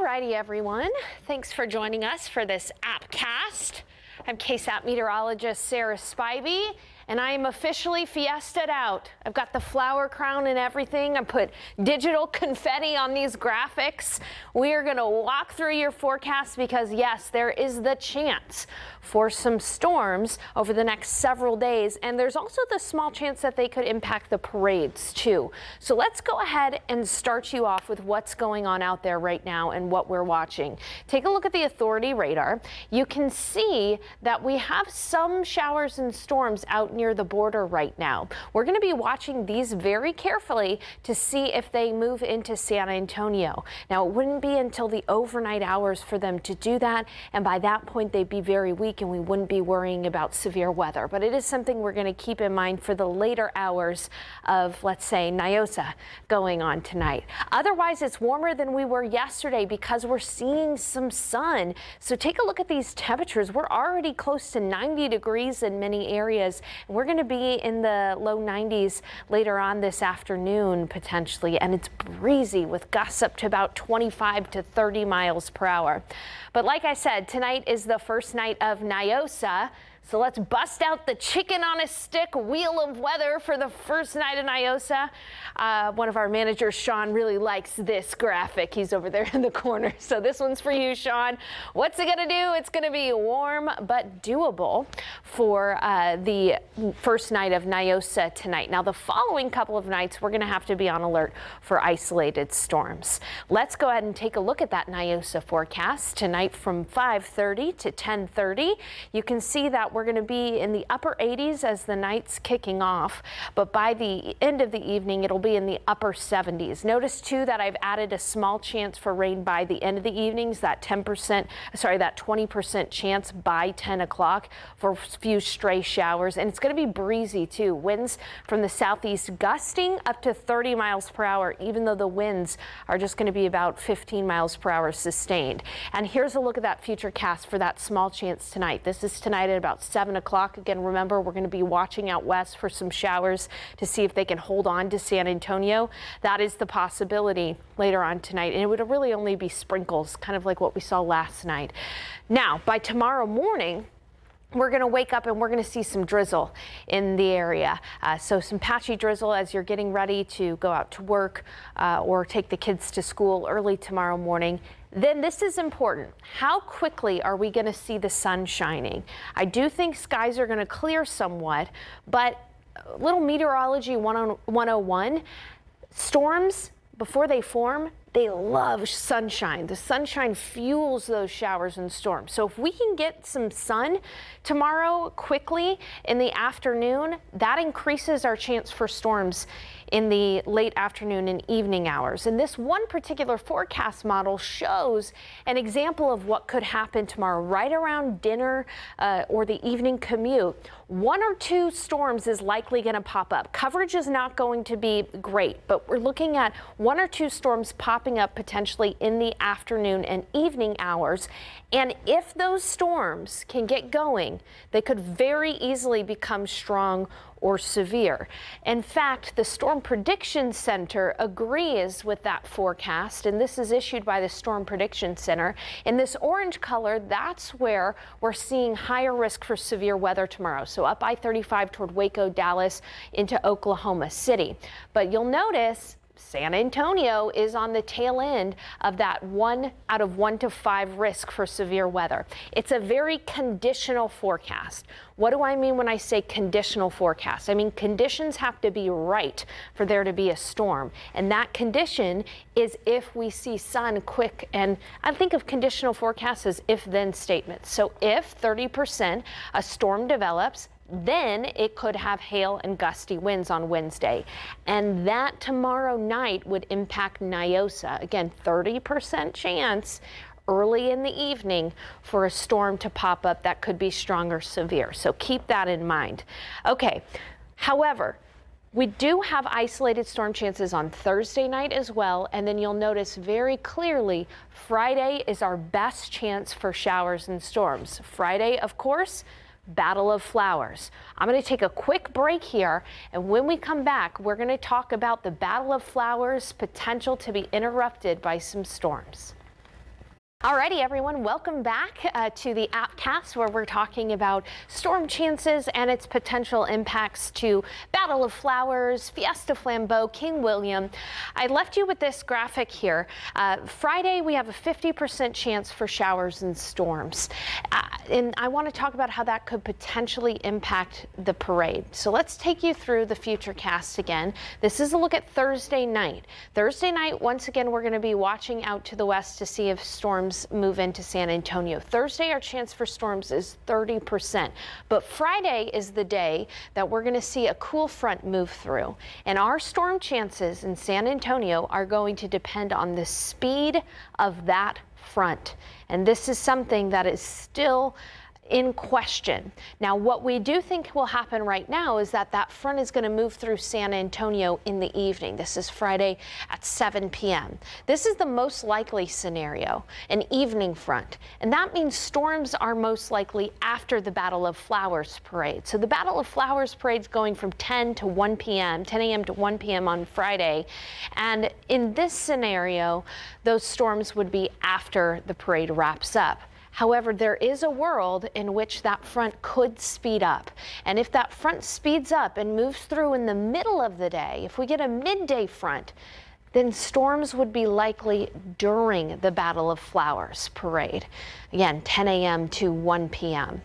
Alrighty, everyone. Thanks for joining us for this appcast. I'm KSAT meteorologist Sarah Spivey, and I am officially fiesta'd out. I've got the flower crown and everything. I put digital confetti on these graphics. We are going to walk through your forecast because, yes, there is the chance for some storms over the next several days, and there's also the small chance that they could impact the parades too. So let's go ahead and start you off with what's going on out there right now and what we're watching. Take a look at the authority radar. You can see that we have some showers and storms out near the border right now. We're going to be watching these very carefully to see if they move into San Antonio. Now, it wouldn't be until the overnight hours for them to do that, and by that point they'd be very weak and we wouldn't be worrying about severe weather. But it is something we're going to keep in mind for the later hours of, let's say, Niosa going on tonight. Otherwise, it's warmer than we were yesterday because we're seeing some sun. So take a look at these temperatures. We're already close to 90 degrees in many areas. We're going to be in the low 90s later on this afternoon potentially, and it's breezy with gusts up to about 25 to 30 miles per hour. But like I said, tonight is the first night of Niosa. So let's bust out the chicken on a stick wheel of weather for the first night of Niosa. One of our managers, Sean, really likes this graphic. He's over there in the corner. So this one's for you, Sean. What's it going to do? It's going to be warm but doable for the first night of Niosa tonight. Now, the following couple of nights, we're going to have to be on alert for isolated storms. Let's go ahead and take a look at that Niosa forecast tonight from 5:30 to 10:30. You can see that we're going to be in the upper 80s as the night's kicking off, but by the end of the evening it'll be in the upper 70s. Notice too that I've added a small chance for rain by the end of the evenings, that 20% chance by 10 o'clock for a few stray showers, and it's going to be breezy too. Winds from the southeast gusting up to 30 miles per hour, even though the winds are just going to be about 15 miles per hour sustained. And here's a look at that future cast for that small chance tonight. This is tonight at about 7 o'clock. Again, remember, we're going to be watching out west for some showers to see if they can hold on to San Antonio. That is the possibility later on tonight, and it would really only be sprinkles, kind of like what we saw last night. Now, by tomorrow morning, we're going to wake up and we're going to see some drizzle in the area. So some patchy drizzle as you're getting ready to go out to work or take the kids to school early tomorrow morning. Then this is important. How quickly are we going to see the sun shining? I do think skies are going to clear somewhat, but a little meteorology 101, storms, before they form, they love sunshine. The sunshine fuels those showers and storms. So if we can get some sun tomorrow quickly in the afternoon, that increases our chance for storms in the late afternoon and evening hours. And this one particular forecast model shows an example of what could happen tomorrow right around dinner or the evening commute. One or two storms is likely going to pop up. Coverage is not going to be great, but we're looking at one or two storms popping up potentially in the afternoon and evening hours. And if those storms can get going, they could very easily become strong or severe. In fact, the Storm Prediction Center agrees with that forecast, and this is issued by the Storm Prediction Center. In this orange color, that's where we're seeing higher risk for severe weather tomorrow. So up I-35 toward Waco, Dallas, into Oklahoma City. But you'll notice San Antonio is on the tail end of that 1 out of 1 to 5 risk for severe weather. It's a very conditional forecast. What do I mean when I say conditional forecast? I mean conditions have to be right for there to be a storm. And that condition is if we see sun quick. And I think of conditional forecasts as if-then statements. So if 30% a storm develops, then it could have hail and gusty winds on Wednesday. And that tomorrow night would impact Niosa. Again, 30% chance early in the evening for a storm to pop up that could be strong or severe. So keep that in mind. Okay, however, we do have isolated storm chances on Thursday night as well, and then you'll notice very clearly Friday is our best chance for showers and storms. Friday, of course, Battle of Flowers. I'm going to take a quick break here, and when we come back, we're going to talk about the Battle of Flowers' potential to be interrupted by some storms. Alrighty, everyone, welcome back to the Appcast, where we're talking about storm chances and its potential impacts to Battle of Flowers, Fiesta Flambeau, King William. I left you with this graphic here. Friday, we have a 50% chance for showers and storms. And I want to talk about how that could potentially impact the parade. So let's take you through the future cast again. This is a look at Thursday night. Thursday night, once again, we're going to be watching out to the west to see if storms move into San Antonio. Thursday, our chance for storms is 30%. But Friday is the day that we're going to see a cool front move through. And our storm chances in San Antonio are going to depend on the speed of that front. And this is something that is still in question. Now, what we do think will happen right now is that that front is going to move through San Antonio in the evening. This is Friday at 7 p.m. This is the most likely scenario, an evening front. And that means storms are most likely after the Battle of Flowers parade. So the Battle of Flowers parade is going from 10 to 1 p.m., 10 a.m. to 1 p.m. on Friday. And in this scenario, those storms would be after the parade wraps up. However, there is a world in which that front could speed up. And if that front speeds up and moves through in the middle of the day, if we get a midday front, then storms would be likely during the Battle of Flowers parade. Again, 10 a.m. to 1 p.m.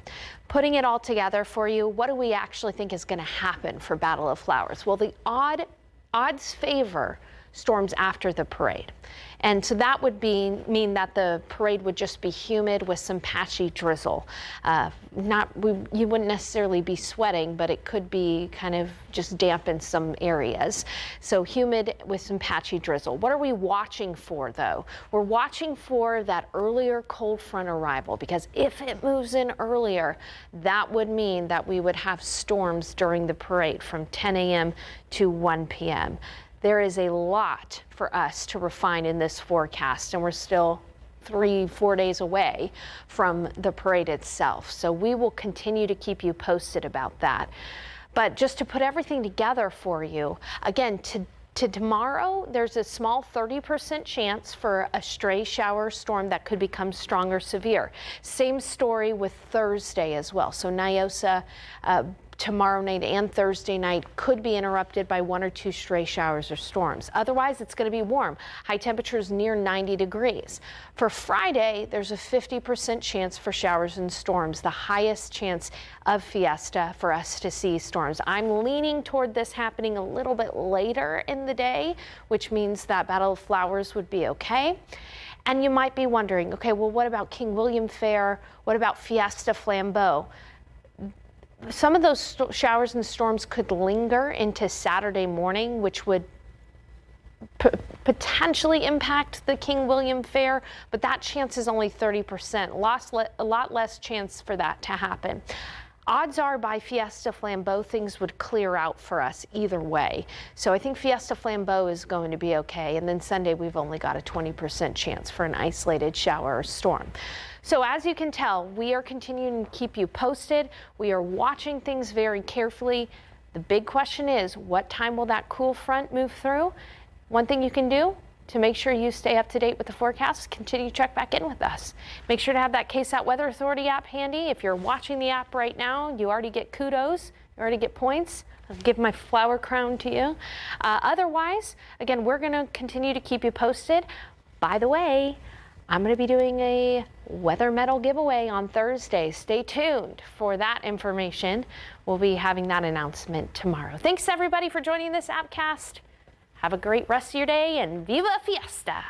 Putting it all together for you, what do we actually think is going to happen for Battle of Flowers? Well, the odds favor storms after the parade. And so that would mean that the parade would just be humid with some patchy drizzle. You wouldn't necessarily be sweating, but it could be kind of just damp in some areas. So humid with some patchy drizzle. What are we watching for, though? We're watching for that earlier cold front arrival, because if it moves in earlier, that would mean that we would have storms during the parade from 10 a.m. to 1 p.m. There is a lot for us to refine in this forecast, and we're still 3-4 days away from the parade itself. So we will continue to keep you posted about that. But just to put everything together for you, again, to tomorrow, there's a small 30% chance for a stray shower storm that could become strong or severe. Same story with Thursday as well. So Niosa, tomorrow night and Thursday night could be interrupted by 1 or 2 stray showers or storms. Otherwise, it's going to be warm. High temperatures near 90 degrees. For Friday, there's a 50% chance for showers and storms, the highest chance of Fiesta for us to see storms. I'm leaning toward this happening a little bit later in the day, which means that Battle of Flowers would be okay. And you might be wondering, okay, well, what about King William Fair? What about Fiesta Flambeau? Some of those showers and storms could linger into Saturday morning, which would potentially impact the King William Fair, but that chance is only 30%. A lot less chance for that to happen. Odds are by Fiesta Flambeau, things would clear out for us either way. So I think Fiesta Flambeau is going to be okay. And then Sunday, we've only got a 20% chance for an isolated shower or storm. So as you can tell, we are continuing to keep you posted. We are watching things very carefully. The big question is, what time will that cool front move through? One thing you can do to make sure you stay up to date with the forecast, continue to check back in with us. Make sure to have that KSAT Weather Authority app handy. If you're watching the app right now, you already get kudos, you already get points. I'll give my flower crown to you. Otherwise, again, we're going to continue to keep you posted. By the way, I'm going to be doing a weather medal giveaway on Thursday. Stay tuned for that information. We'll be having that announcement tomorrow. Thanks everybody for joining this Appcast. Have a great rest of your day and Viva Fiesta!